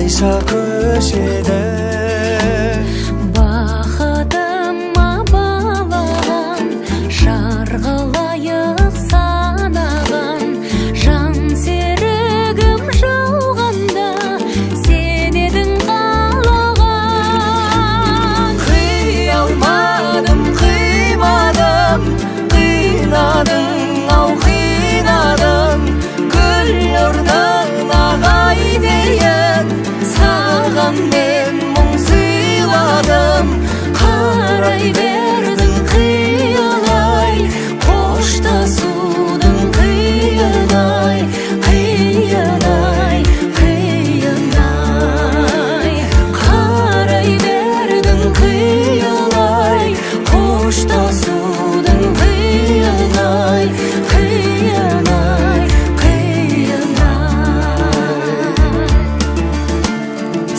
қайша көшеді. Бақытыма балаған, жарғылайық санаған, жан серігім жауғанда сен едің қалаған. Қия алмадым, қимадым, қинадың ау қинадың, гүл орнын ағай дейін саған мен мұң сыйладым. Қарай бердің қиялай, қоштасудың қиынай, қиынай, қиынай. Қарай бердің қиялай, қоштасудың қиынай, қиынай, қиынай.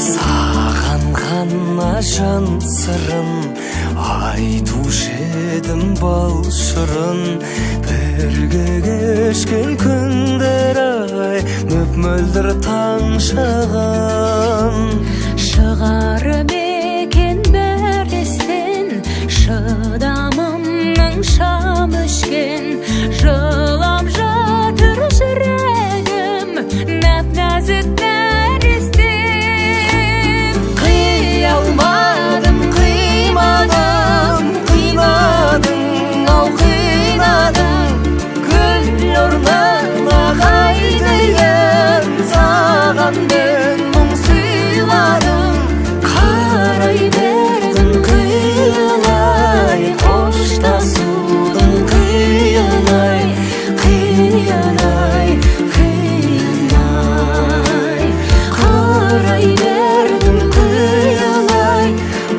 Саған ғана жан сырын айтушы едім бал шырын. Бірге кешкен күндер ай, мөп-мөлдір таң шығын. Шығарып екен бәр естен, шыдамымның шам өшкен. Жылап жатыр жүрегім, нәп-нәзік нәрестем. Қия алмадым, қимадым, қинадың ау қинадың, гүл орнын ағай дейін саған мен мұң сыйладым. Қарай бердің қиялай, қоштасудың қиынай, қиынай, қиынай. Қарай бердің қиялай,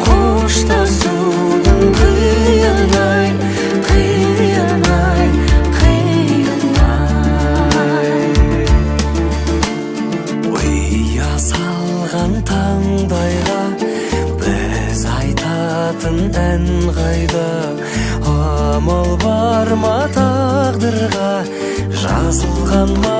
қоштасудың қиынай, қиынай, қиынай. Ұя салған таңдайға біз айтатын ән қайда? Амал бар ма тағдырға жазылған ма